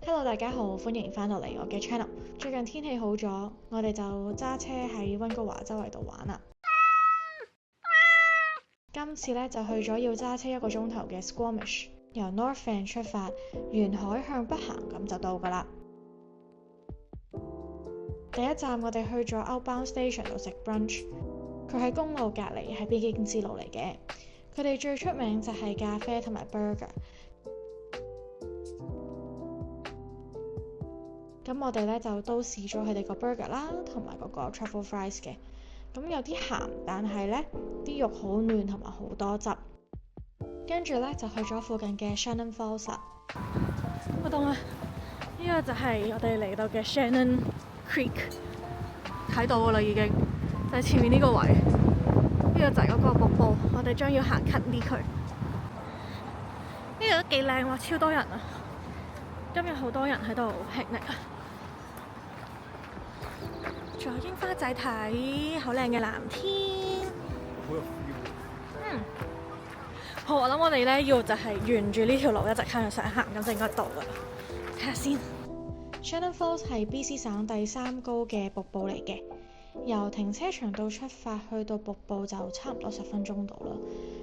Hello，大家好，歡迎返到嚟我嘅 channel。最近天氣好咗，我哋就揸車喺溫哥華周圍度玩啦。今次呢，就去咗要揸車1個鐘頭嘅 Squamish， 由 North Van 出發，沿海向北行咁就到㗎啦。第一站我哋去咗 Outbound Station 度食 brunch， 佢喺公路隔離，係必經之路嚟嘅。佢哋最出名就係咖啡同埋 burger。咁我哋咧就都試咗佢哋個 burger 啦，同埋嗰個 truffle fries 嘅。咁有啲鹹，但係咧啲肉好嫩同埋好多汁。跟住咧就去咗附近嘅 Shannon Falls 啦。我懂啦，呢個就係我哋嚟到嘅 Shannon Creek， 睇到㗎啦已經，就係前面呢個位。呢個就係嗰個瀑布，我哋將要行近啲佢。呢度都幾靚喎，超多人啊！今日好多人喺度 picnic 啊！仲有櫻花仔睇，好靚嘅藍天。好，我諗我哋咧要就係沿住呢條路一直向上行，咁就應該到噶啦。睇下先。Shannon Falls 係 BC 省第3高嘅瀑布嚟嘅，由停車場度出發去到瀑布就差唔多10分鐘到啦。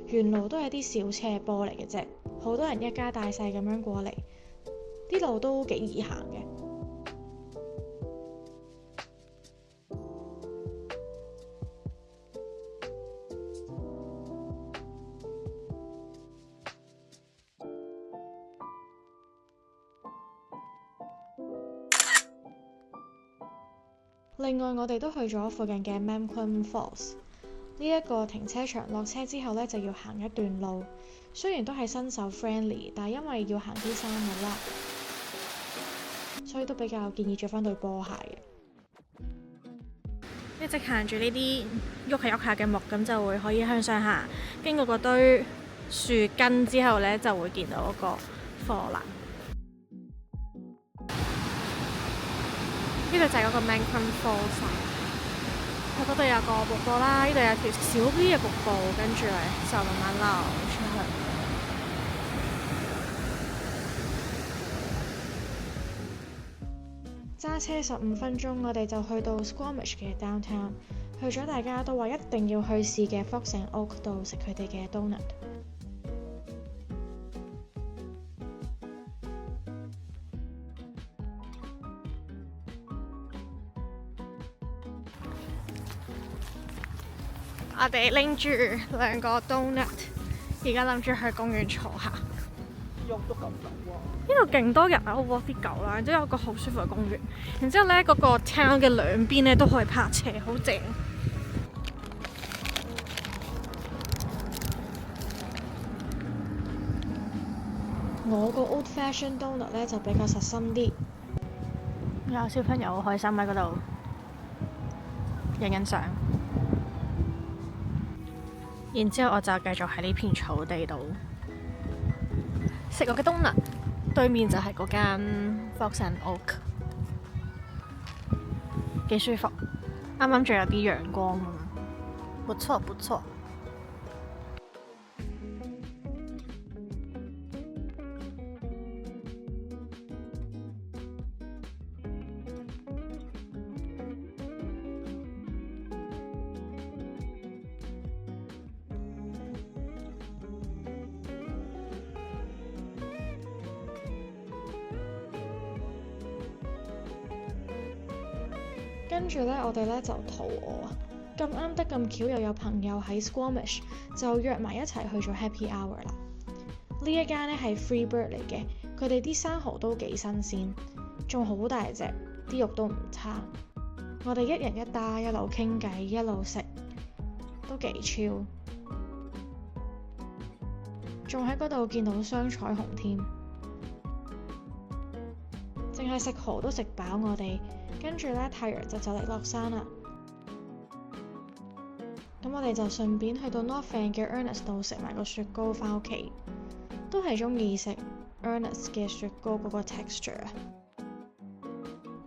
沿路都係啲小斜坡嚟嘅啫，好多人一家大細咁樣過嚟，啲路都幾易行嘅。另外，我哋都去咗附近嘅 Memclem Falls。呢一個停車場落車之後呢，就要行一段路，雖然都係新手 friendly， 但係因為要行啲山路啦，所以都比較建議着返對波鞋嘅。一直行住呢啲喐下喐下嘅木，咁就會可以向上行，經過嗰堆樹根之後呢，就會見到嗰個貨欄。呢度就係嗰個 Memclem Falls， 我嗰度有個瀑布啦，呢度有條小啲嘅瀑布，跟住就慢慢流出去。揸車15分鐘，我哋就去到 Squamish 嘅 downtown， 去咗大家都話一定要去試嘅 Fox and Oak 度食佢哋嘅 donut。我哋拎住2個 donut， 而家諗住去公園坐下。呢度勁多人啊，好 worth 啲狗啦，然之後有個好舒服嘅公園，然之後咧嗰個 town 嘅兩邊咧都可以泊車，好正。我個 old fashioned donut 咧就比較實心啲。有小朋友好開心喺嗰度影相。然之後我就繼續喺呢片草地度食我嘅 donut， 對面就係嗰間 Fox and Oak， 幾舒服，啱啱仲有啲陽光咁樣，不錯不錯。跟住呢，我哋呢就肚餓啊！咁啱得咁巧，又有朋友喺 Squamish， 就約埋一齊去咗 Happy Hour 啦。呢一間呢係 Freebird 嚟嘅，佢哋啲生蠔都幾新鮮，仲好大隻，啲肉都唔差。我哋一人一打，一路傾偈，一路食，都幾 chill。仲喺嗰度見到雙彩虹添，淨係食蠔都食飽我哋。跟住呢，太陽就嚟落山啦。咁我哋就順便去到 North Van 嘅 Ernest 度食埋個雪糕返屋企，都係鍾意食 Ernest 嘅雪糕嗰個 texture 啊！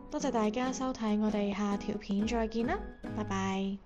多謝大家收睇，我哋下條片再見啦，拜拜。